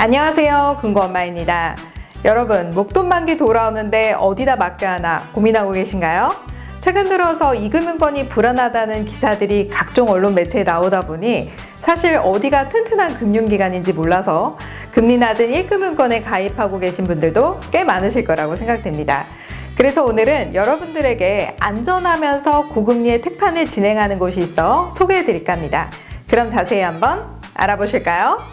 안녕하세요, 금고엄마입니다. 여러분, 목돈 만기 돌아오는데 어디다 맡겨야 하나 고민하고 계신가요? 최근 들어서 이금융권이 불안하다는 기사들이 각종 언론 매체에 나오다 보니 사실 어디가 튼튼한 금융기관인지 몰라서 금리 낮은 1금융권에 가입하고 계신 분들도 꽤 많으실 거라고 생각됩니다. 그래서 오늘은 여러분들에게 안전하면서 고금리의 특판을 진행하는 곳이 있어 소개해 드릴까 합니다. 그럼 자세히 한번 알아보실까요?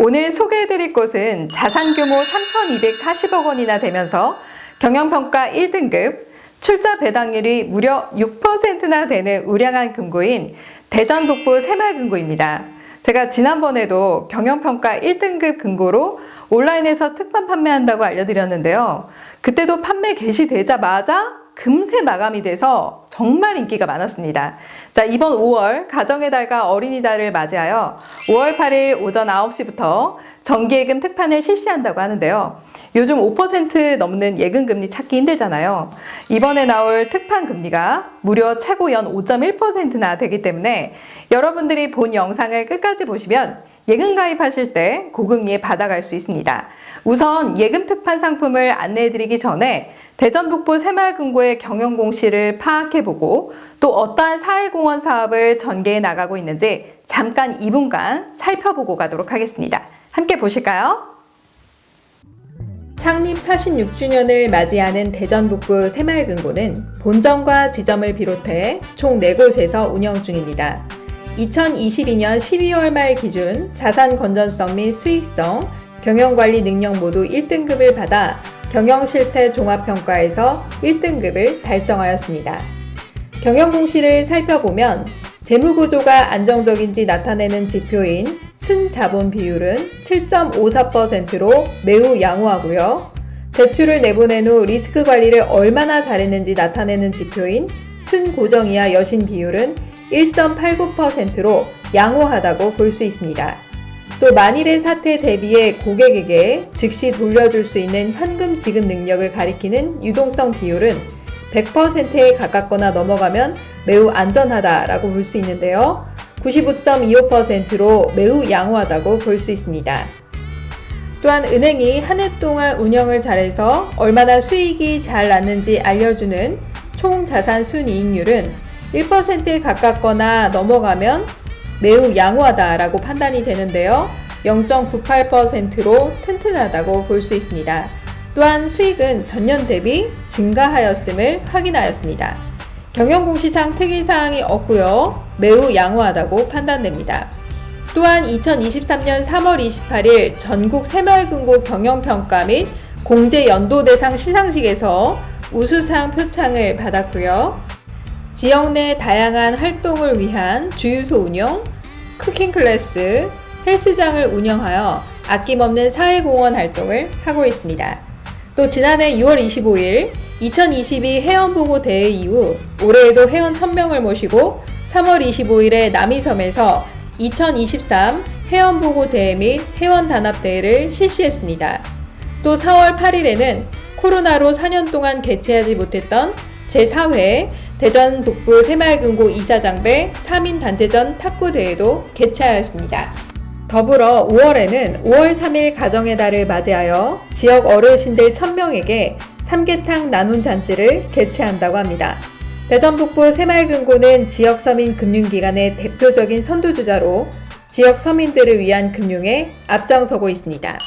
오늘 소개해드릴 곳은 자산규모 3,240억 원이나 되면서 경영평가 1등급, 출자 배당률이 무려 6%나 되는 우량한 금고인 대전 북부 새마을금고입니다. 제가 지난번에도 경영평가 1등급 금고로 온라인에서 특판 판매한다고 알려드렸는데요. 그때도 판매 개시되자마자 금세 마감이 돼서 정말 인기가 많았습니다. 자, 이번 5월 가정의 달과 어린이달을 맞이하여 5월 8일 오전 9시부터 정기예금 특판을 실시한다고 하는데요. 요즘 5% 넘는 예금금리 찾기 힘들잖아요. 이번에 나올 특판 금리가 무려 최고 연 5.1%나 되기 때문에 여러분들이 본 영상을 끝까지 보시면 예금 가입하실 때 고금리에 받아갈 수 있습니다. 우선 예금 특판 상품을 안내해드리기 전에 대전 북부 새마을금고의 경영 공시를 파악해보고 또 어떠한 사회공헌 사업을 전개해 나가고 있는지 잠깐 2분간 살펴보고 가도록 하겠습니다. 함께 보실까요? 창립 46주년을 맞이하는 대전 북부 새마을금고는 본점과 지점을 비롯해 총 4곳에서 운영 중입니다. 2022년 12월 말 기준 자산 건전성 및 수익성, 경영관리 능력 모두 1등급을 받아 경영실태 종합평가에서 1등급을 달성하였습니다. 경영공시를 살펴보면 재무구조가 안정적인지 나타내는 지표인 순자본 비율은 7.54%로 매우 양호하고요. 대출을 내보낸 후 리스크 관리를 얼마나 잘했는지 나타내는 지표인 순고정이하 여신 비율은 1.89%로 양호하다고 볼 수 있습니다. 또 만일의 사태 대비해 고객에게 즉시 돌려줄 수 있는 현금 지급 능력을 가리키는 유동성 비율은 100%에 가깝거나 넘어가면 매우 안전하다라고 볼 수 있는데요. 95.25%로 매우 양호하다고 볼 수 있습니다. 또한 은행이 한 해 동안 운영을 잘해서 얼마나 수익이 잘 났는지 알려주는 총자산 순이익률은 1%에 가깝거나 넘어가면 매우 양호하다라고 판단이 되는데요. 0.98%로 튼튼하다고 볼 수 있습니다. 또한 수익은 전년 대비 증가하였음을 확인하였습니다. 경영공시상 특이사항이 없고요. 매우 양호하다고 판단됩니다. 또한 2023년 3월 28일 전국 새마을금고 경영평가 및 공제연도대상 시상식에서 우수상 표창을 받았고요. 지역 내 다양한 활동을 위한 주유소 운영, 쿠킹 클래스, 헬스장을 운영하여 아낌없는 사회공헌 활동을 하고 있습니다. 또 지난해 6월 25일 2022 회원보고 대회 이후 올해에도 회원 1000명을 모시고 3월 25일에 남이섬에서 2023 회원보고 대회 및 회원 단합 대회를 실시했습니다. 또 4월 8일에는 코로나로 4년 동안 개최하지 못했던 제4회 대전 북부 새마을금고 이사장배 3인 단체전 탁구대회도 개최하였습니다. 더불어 5월에는 5월 3일 가정의 달을 맞이하여 지역 어르신들 1000명에게 삼계탕 나눔 잔치를 개최한다고 합니다. 대전 북부 새마을금고는 지역 서민 금융기관의 대표적인 선두주자로 지역 서민들을 위한 금융에 앞장서고 있습니다.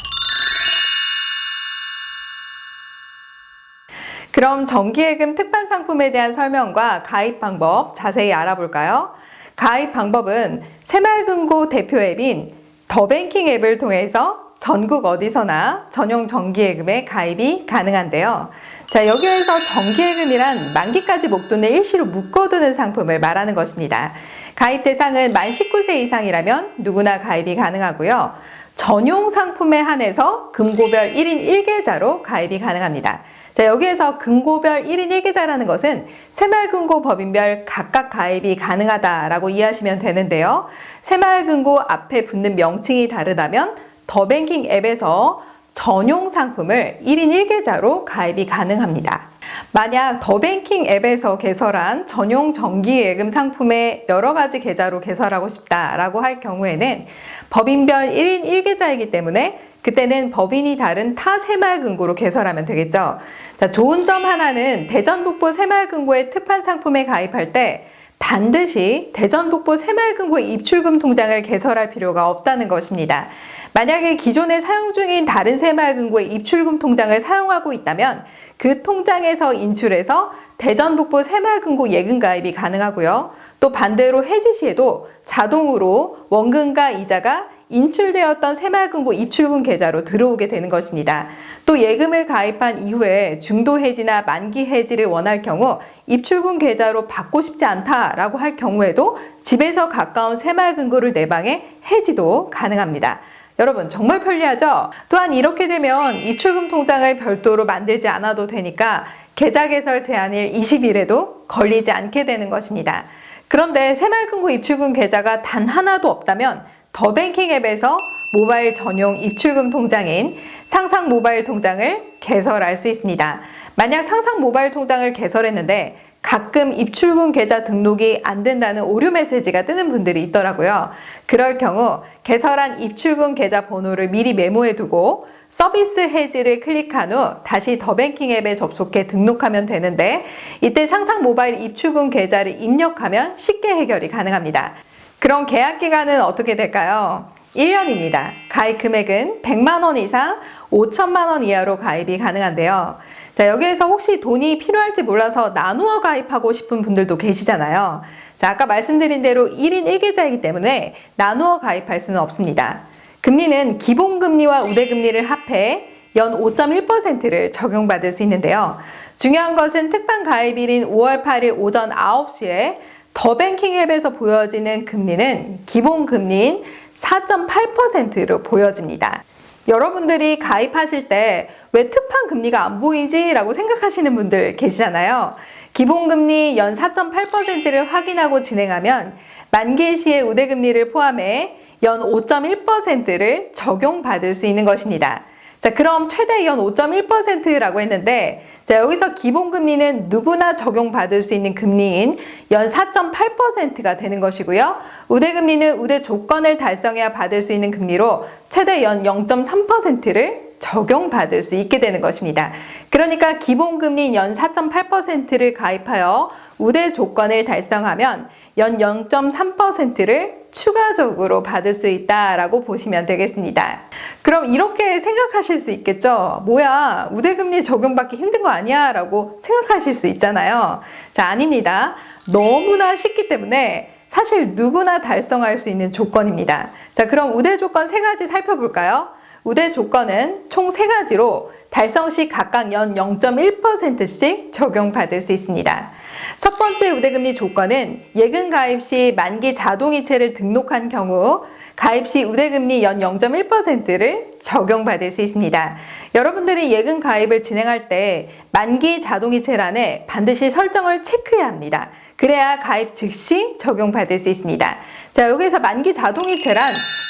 그럼 정기예금 특판 상품에 대한 설명과 가입 방법 자세히 알아볼까요? 가입 방법은 새마을금고 대표 앱인 더뱅킹 앱을 통해서 전국 어디서나 전용 정기예금에 가입이 가능한데요. 자, 여기에서 정기예금이란 만기까지 목돈을 일시로 묶어두는 상품을 말하는 것입니다. 가입 대상은 만 19세 이상이라면 누구나 가입이 가능하고요. 전용 상품에 한해서 금고별 1인 1계좌로 가입이 가능합니다. 자, 여기에서 금고별 1인 1계좌라는 것은 새마을금고 법인별 각각 가입이 가능하다라고 이해하시면 되는데요. 새마을금고 앞에 붙는 명칭이 다르다면 더뱅킹 앱에서 전용 상품을 1인 1계좌로 가입이 가능합니다. 만약 더뱅킹 앱에서 개설한 전용 정기예금 상품에 여러 가지 계좌로 개설하고 싶다라고 할 경우에는 법인별 1인 1계좌이기 때문에 그때는 법인이 다른 타 새마을금고로 개설하면 되겠죠. 자, 좋은 점 하나는 대전북부 새마을금고의 특판 상품에 가입할 때 반드시 대전북부 새마을금고 입출금 통장을 개설할 필요가 없다는 것입니다. 만약에 기존에 사용 중인 다른 새마을금고의 입출금 통장을 사용하고 있다면 그 통장에서 인출해서 대전북부 새마을금고 예금 가입이 가능하고요. 또 반대로 해지 시에도 자동으로 원금과 이자가 인출되었던 새마을금고 입출금 계좌로 들어오게 되는 것입니다. 또 예금을 가입한 이후에 중도 해지나 만기 해지를 원할 경우 입출금 계좌로 받고 싶지 않다라고 할 경우에도 집에서 가까운 새마을금고를 내방해 해지도 가능합니다. 여러분 정말 편리하죠? 또한 이렇게 되면 입출금 통장을 별도로 만들지 않아도 되니까 계좌 개설 제한일 20일에도 걸리지 않게 되는 것입니다. 그런데 새마을금고 입출금 계좌가 단 하나도 없다면 더뱅킹 앱에서 모바일 전용 입출금 통장인 상상 모바일 통장을 개설할 수 있습니다. 만약 상상 모바일 통장을 개설했는데 가끔 입출금 계좌 등록이 안 된다는 오류 메시지가 뜨는 분들이 있더라고요. 그럴 경우 개설한 입출금 계좌 번호를 미리 메모해 두고 서비스 해지를 클릭한 후 다시 더뱅킹 앱에 접속해 등록하면 되는데 이때 상상 모바일 입출금 계좌를 입력하면 쉽게 해결이 가능합니다. 그럼 계약 기간은 어떻게 될까요? 1년입니다. 가입 금액은 100만 원 이상 5천만 원 이하로 가입이 가능한데요. 자, 여기에서 혹시 돈이 필요할지 몰라서 나누어 가입하고 싶은 분들도 계시잖아요. 자, 아까 말씀드린 대로 1인 1계좌이기 때문에 나누어 가입할 수는 없습니다. 금리는 기본금리와 우대금리를 합해 연 5.1%를 적용받을 수 있는데요. 중요한 것은 특판 가입일인 5월 8일 오전 9시에 더뱅킹 앱에서 보여지는 금리는 기본금리인 4.8%로 보여집니다. 여러분들이 가입하실 때 왜 특판 금리가 안 보이지? 라고 생각하시는 분들 계시잖아요. 기본금리 연 4.8%를 확인하고 진행하면 만기 시의 우대금리를 포함해 연 5.1%를 적용받을 수 있는 것입니다. 자, 그럼 최대 연 5.1%라고 했는데 자, 여기서 기본금리는 누구나 적용받을 수 있는 금리인 연 4.8%가 되는 것이고요. 우대금리는 우대 조건을 달성해야 받을 수 있는 금리로 최대 연 0.3%를 적용받을 수 있게 되는 것입니다. 그러니까 기본금리 연 4.8%를 가입하여 우대 조건을 달성하면 연 0.3%를 추가적으로 받을 수 있다라고 보시면 되겠습니다. 그럼 이렇게 생각하실 수 있겠죠? 뭐야, 우대금리 적용받기 힘든 거 아니야? 라고 생각하실 수 있잖아요. 자, 아닙니다. 너무나 쉽기 때문에 사실 누구나 달성할 수 있는 조건입니다. 자, 그럼 우대 조건 3가지 살펴볼까요? 우대 조건은 총 3가지로 달성 시 각각 연 0.1%씩 적용받을 수 있습니다. 첫 번째 우대금리 조건은 예금 가입 시 만기 자동이체를 등록한 경우 가입 시 우대금리 연 0.1%를 적용받을 수 있습니다. 여러분들이 예금 가입을 진행할 때 만기 자동이체란에 반드시 설정을 체크해야 합니다. 그래야 가입 즉시 적용받을 수 있습니다. 자, 여기서 만기 자동이체란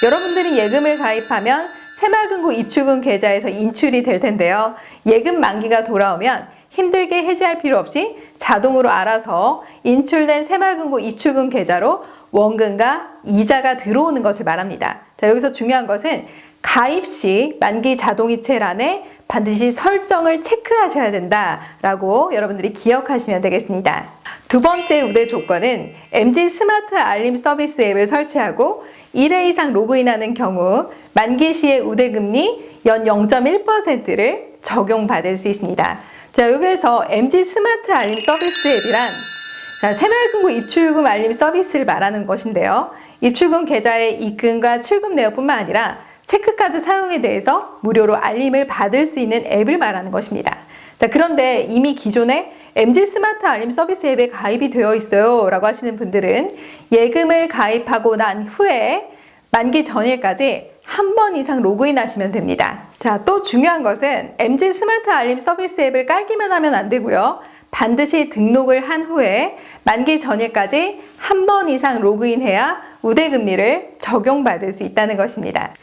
여러분들이 예금을 가입하면 새마을금고 입출금 계좌에서 인출이 될 텐데요. 예금 만기가 돌아오면 힘들게 해지할 필요 없이 자동으로 알아서 인출된 새마을금고 입출금 계좌로 원금과 이자가 들어오는 것을 말합니다. 자, 여기서 중요한 것은 가입 시 만기 자동이체란에 반드시 설정을 체크하셔야 된다라고 여러분들이 기억하시면 되겠습니다. 두 번째 우대 조건은 MG 스마트 알림 서비스 앱을 설치하고 1회 이상 로그인하는 경우 만기 시의 우대금리 연 0.1%를 적용받을 수 있습니다. 자, 여기에서 MG 스마트 알림 서비스 앱이란 새마을금고 입출금 알림 서비스를 말하는 것인데요. 입출금 계좌의 입금과 출금 내역뿐만 아니라 체크카드 사용에 대해서 무료로 알림을 받을 수 있는 앱을 말하는 것입니다. 자, 그런데 이미 기존에 MG 스마트 알림 서비스 앱에 가입이 되어 있어요 라고 하시는 분들은 예금을 가입하고 난 후에 만기 전일까지 한 번 이상 로그인 하시면 됩니다. 자, 또 중요한 것은 MG 스마트 알림 서비스 앱을 깔기만 하면 안 되고요. 반드시 등록을 한 후에 만기 전일까지 한 번 이상 로그인해야 우대금리를 적용받을 수 있다는 것입니다.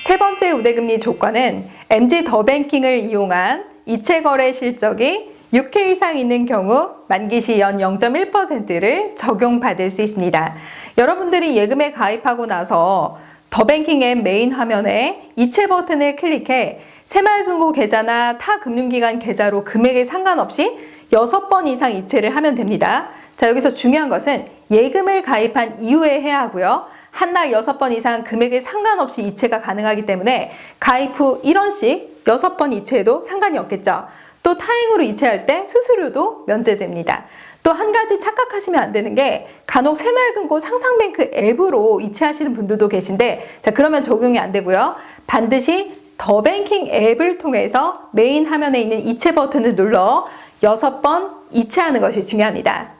세 번째 우대금리 조건은 MG 더뱅킹을 이용한 이체거래 실적이 6회 이상 있는 경우 만기 시 연 0.1%를 적용받을 수 있습니다. 여러분들이 예금에 가입하고 나서 더뱅킹 앱 메인 화면에 이체 버튼을 클릭해 새마을금고 계좌나 타 금융기관 계좌로 금액에 상관없이 6번 이상 이체를 하면 됩니다. 자, 여기서 중요한 것은 예금을 가입한 이후에 해야 하고요. 한날 6번 이상 금액에 상관없이 이체가 가능하기 때문에 가입 후 1원씩 6번 이체해도 상관이 없겠죠. 또 타행으로 이체할 때 수수료도 면제됩니다. 또 한 가지 착각하시면 안 되는 게 간혹 새마을금고 상상뱅크 앱으로 이체하시는 분들도 계신데, 자, 그러면 적용이 안 되고요. 반드시 더뱅킹 앱을 통해서 메인 화면에 있는 이체 버튼을 눌러 6번 이체하는 것이 중요합니다.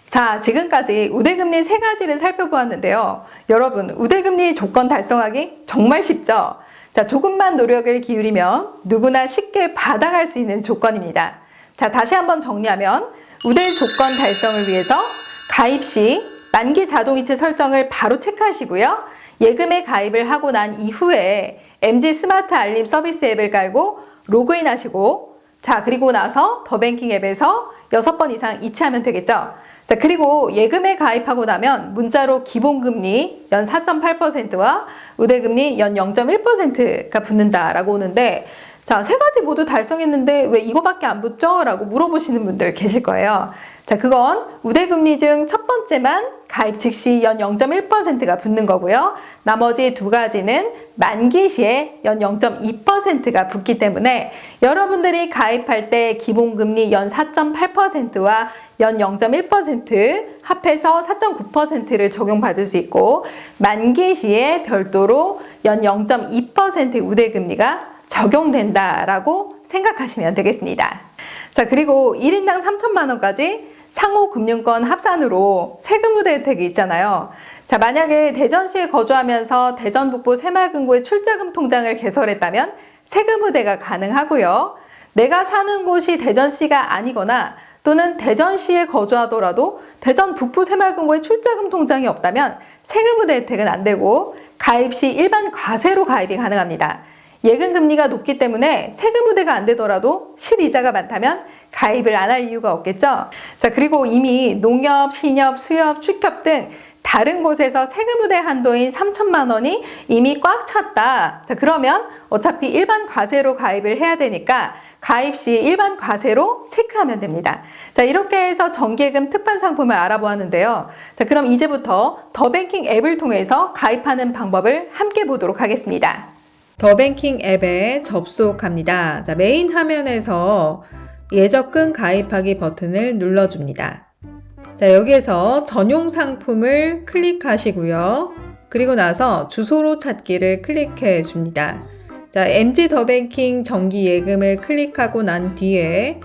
자, 지금까지 우대금리 3가지를 살펴보았는데요. 여러분, 우대금리 조건 달성하기 정말 쉽죠? 자, 조금만 노력을 기울이면 누구나 쉽게 받아갈 수 있는 조건입니다. 자, 다시 한번 정리하면 우대 조건 달성을 위해서 가입 시 만기 자동이체 설정을 바로 체크하시고요. 예금에 가입을 하고 난 이후에 MG 스마트 알림 서비스 앱을 깔고 로그인 하시고, 자, 그리고 나서 더뱅킹 앱에서 6번 이상 이체하면 되겠죠. 자, 그리고 예금에 가입하고 나면 문자로 기본금리 연 4.8%와 우대금리 연 0.1%가 붙는다라고 오는데, 자, 3가지 모두 달성했는데 왜 이거밖에 안 붙죠? 라고 물어보시는 분들 계실 거예요. 자, 그건 우대금리 중 첫 번째만 가입 즉시 연 0.1%가 붙는 거고요. 나머지 2가지는 만기 시에 연 0.2%가 붙기 때문에 여러분들이 가입할 때 기본금리 연 4.8%와 연 0.1% 합해서 4.9%를 적용받을 수 있고, 만기 시에 별도로 연 0.2% 우대금리가 적용된다라고 생각하시면 되겠습니다. 자, 그리고 1인당 3천만 원까지 상호금융권 합산으로 세금 우대 혜택이 있잖아요. 자, 만약에 대전시에 거주하면서 대전 북부 새마을금고의 출자금 통장을 개설했다면 세금 우대가 가능하고요. 내가 사는 곳이 대전시가 아니거나 또는 대전시에 거주하더라도 대전 북부 새마을금고의 출자금 통장이 없다면 세금 우대 혜택은 안 되고 가입 시 일반 과세로 가입이 가능합니다. 예금 금리가 높기 때문에 세금 우대가 안 되더라도 실이자가 많다면 가입을 안 할 이유가 없겠죠. 자, 그리고 이미 농협, 신협, 수협, 축협 등 다른 곳에서 세금 우대 한도인 3천만 원이 이미 꽉 찼다. 자, 그러면 어차피 일반 과세로 가입을 해야 되니까 가입 시 일반 과세로 체크하면 됩니다. 자, 이렇게 해서 정기예금 특판 상품을 알아보았는데요. 자, 그럼 이제부터 더뱅킹 앱을 통해서 가입하는 방법을 함께 보도록 하겠습니다. 더뱅킹 앱에 접속합니다. 자, 메인 화면에서 예적금 가입하기 버튼을 눌러줍니다. 자, 여기에서 전용 상품을 클릭하시고요. 그리고 나서 주소로 찾기를 클릭해 줍니다. 자, MG 더뱅킹 정기 예금을 클릭하고 난 뒤에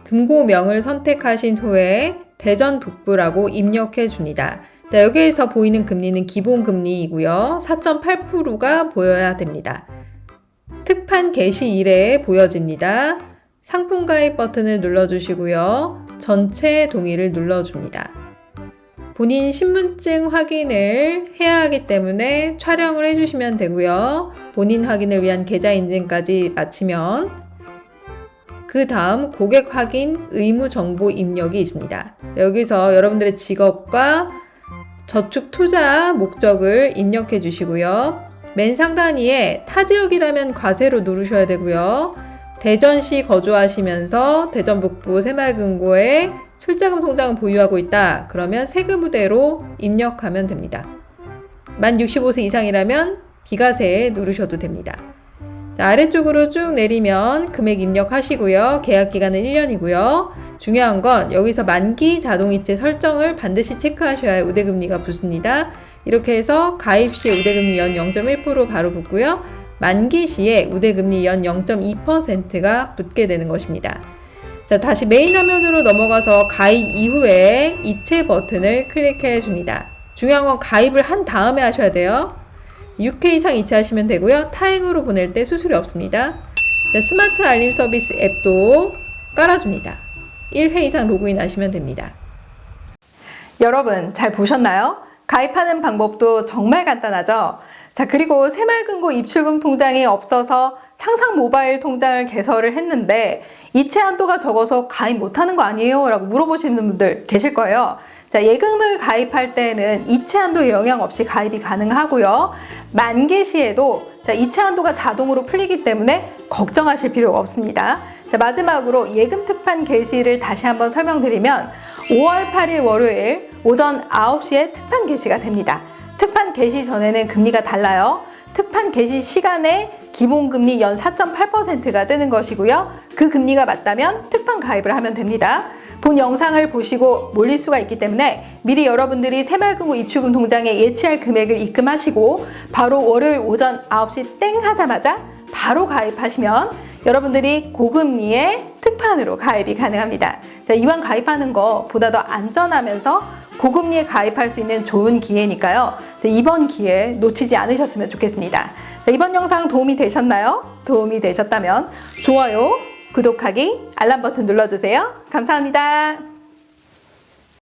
금고명을 선택하신 후에 대전 북부라고 입력해 줍니다. 자, 여기에서 보이는 금리는 기본금리이고요. 4.8%가 보여야 됩니다. 특판 개시일에 보여집니다. 상품 가입 버튼을 눌러주시고요. 전체 동의를 눌러줍니다. 본인 신분증 확인을 해야 하기 때문에 촬영을 해주시면 되고요. 본인 확인을 위한 계좌 인증까지 마치면 그 다음 고객 확인 의무 정보 입력이 있습니다. 여기서 여러분들의 직업과 저축 투자 목적을 입력해 주시고요. 맨 상단위에 타 지역이라면 과세로 누르셔야 되고요. 대전시 거주하시면서 대전 북부 새마을금고에 출자금 통장을 보유하고 있다. 그러면 세금 우대로 입력하면 됩니다. 만 65세 이상이라면 비과세 누르셔도 됩니다. 자, 아래쪽으로 쭉 내리면 금액 입력하시고요. 계약 기간은 1년이고요. 중요한 건 여기서 만기 자동이체 설정을 반드시 체크하셔야 우대금리가 붙습니다. 이렇게 해서 가입 시에 우대금리 연 0.1% 바로 붙고요. 만기 시에 우대금리 연 0.2%가 붙게 되는 것입니다. 자, 다시 메인 화면으로 넘어가서 가입 이후에 이체 버튼을 클릭해 줍니다. 중요한 건 가입을 한 다음에 하셔야 돼요. 6회 이상 이체하시면 되고요. 타행으로 보낼 때 수수료 없습니다. 자, 스마트 알림 서비스 앱도 깔아줍니다. 1회 이상 로그인 하시면 됩니다. 여러분 잘 보셨나요? 가입하는 방법도 정말 간단하죠? 자, 그리고 새마을금고 입출금 통장이 없어서 상상 모바일 통장을 개설을 했는데 이체 한도가 적어서 가입 못하는 거 아니에요? 라고 물어보시는 분들 계실 거예요. 자, 예금을 가입할 때는 이체 한도에 영향 없이 가입이 가능하고요. 만기 시에도 자, 이체 한도가 자동으로 풀리기 때문에 걱정하실 필요가 없습니다. 자, 마지막으로 예금 특판 개시를 다시 한번 설명드리면 5월 8일 월요일 오전 9시에 특판 개시가 됩니다. 특판 개시 전에는 금리가 달라요. 특판 개시 시간에 기본금리 연 4.8%가 뜨는 것이고요. 그 금리가 맞다면 특판 가입을 하면 됩니다. 본 영상을 보시고 몰릴 수가 있기 때문에 미리 여러분들이 새마을금고 입출금 통장에 예치할 금액을 입금하시고 바로 월요일 오전 9시 땡 하자마자 바로 가입하시면 여러분들이 고금리의 특판으로 가입이 가능합니다. 자, 이왕 가입하는 거 보다 더 안전하면서 고금리에 가입할 수 있는 좋은 기회니까요. 이번 기회 놓치지 않으셨으면 좋겠습니다. 이번 영상 도움이 되셨나요? 도움이 되셨다면 좋아요, 구독하기, 알람 버튼 눌러주세요. 감사합니다.